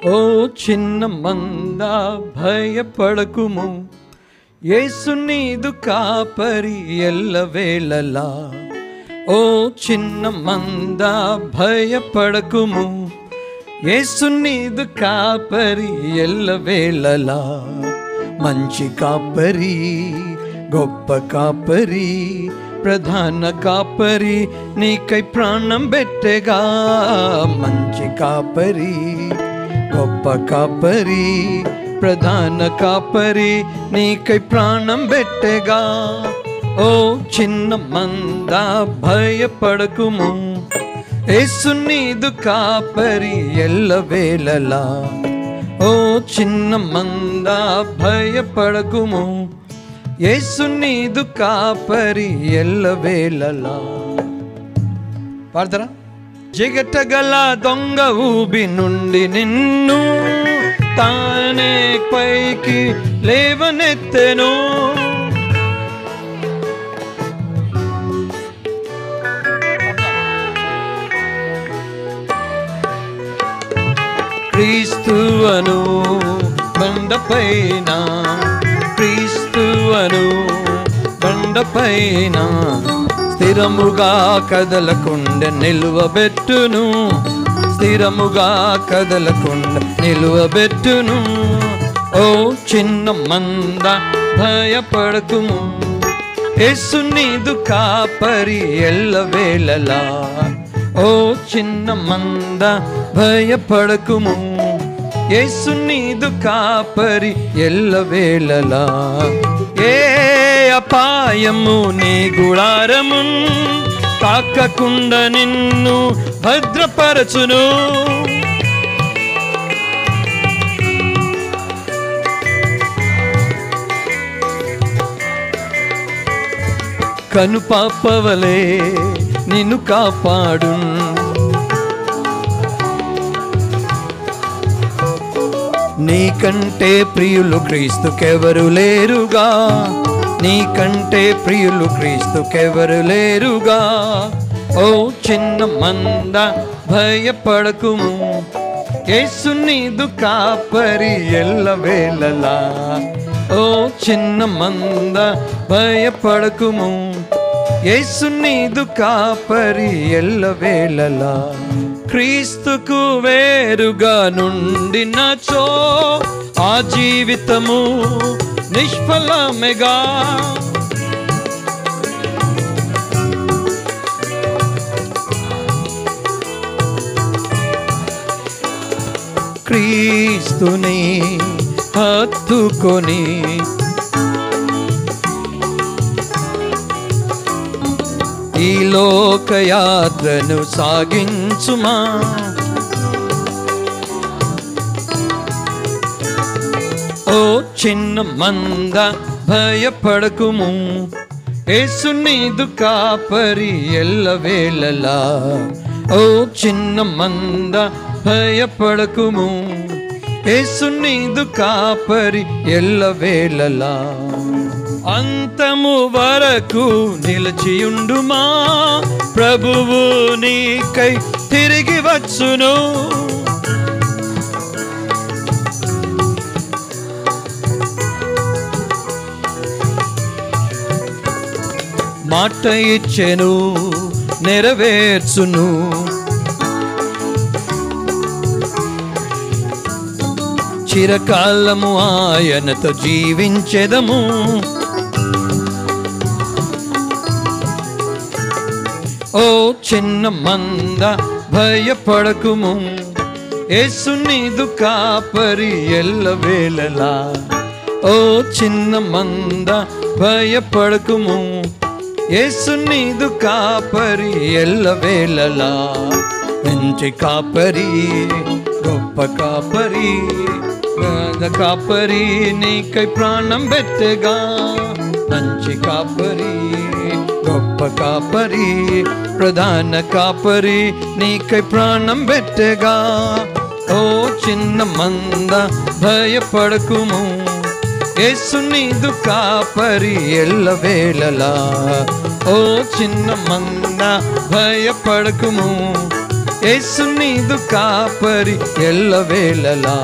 ఓ చిన్న మంద భయపడకుము, యేసు నీదు కాపరి ఎల్లవేళలా. ఓ చిన్న మంద భయపడకుము, యేసు నీదు కాపరి ఎల్లవేళలా. మంచి కాపరి, గొప్ప కాపరి, ప్రధాన కాపరి నీకై ప్రాణం పెట్టెగా. మంచి కాపరి, గొప్ప కాపరి, ప్రధాన కాపరి నీకై ప్రాణం పెట్టెగా. ఓ చిన్న మంద భయపడకుము, యేసు నీదు కాపరి ఎల్లవేళలా. ఓ చిన్న మంద భయపడకుము, యేసు నీదు కాపరి ఎల్లవేళలా. పాడతారా? జిగటగల దొంగ ఊబి నుండి నిన్ను తానే పైకి లేవనెత్తెను. క్రీస్తువను బండపైన, క్రీస్తువను బండపైన స్థిరముగా కదలకుండా నిలువబెట్టును, స్థిరముగా కదలకుండా నిలువబెట్టును. ఓ చిన్న మంద భయపడకుము, యేసు నీదు కాపరి ఎల్లవేళలా. ఓ చిన్న మంద భయపడకుము, యేసు నీదు కాపరి ఎల్లవేళలా. ఏ అపాయము నీ గుడారము తాకకుండా నిన్ను భద్రపరచును. కనుపాపవలే నిన్ను కాపాడు, నీకంటే ప్రియులు క్రీస్తుకెవరు లేరుగా, నీకంటే ప్రియులు క్రీస్తుకెవరు లేరుగా. ఓ చిన్న మంద భయపడకుము, యేసు నీదు కాపరి ఎల్లవేళలా. ఓ చిన్న మంద భయపడకుము, యేసు నీదు కాపరి ఎల్లవేళలా. క్రీస్తుకు వేరుగా నుండినచో ఆ జీవితము నిష్ఫలమేగా. క్రీస్తుని హత్తుకొని ఈ లోకయాత్రను సాగించుమా. ఓ చిన్న మంద భయపడకుము, యేసు నీదు కాపరి ఎల్లవేళలా. ఓ చిన్న మంద భయపడకుము, యేసు నీదు కాపరి ఎల్లవేళలా. అంతము వరకు నిలిచియుండుమా, ప్రభువు నీకై తిరిగి వచ్చును. మాట ఇచ్చెను నెరవేర్చును, చిరకాలము ఆయనతో జీవించెదము. ఓ చిన్న మంద భయపడకుము, యేసు నీదు కాపరి ఎల్లవేళలా. ఓ చిన్న మంద భయపడకుము, యేసు నీదు కాపరి ఎల్లవేళలా. మంచి కాపరి, గొప్ప కాపరి, కాపరి నీకై ప్రాణం పెట్టెగా. మంచి కాపరి, గొప్ప కాపరి, ప్రధాన కాపరి నీకై ప్రాణం పెట్టెగా. ఓ చిన్న మంద భయపడకుము, యేసు నీదు కాపరి ఎల్లవేళలా. ఓ చిన్న మంద భయపడకుము, యేసు నీదు కాపరి ఎల్లవేళలా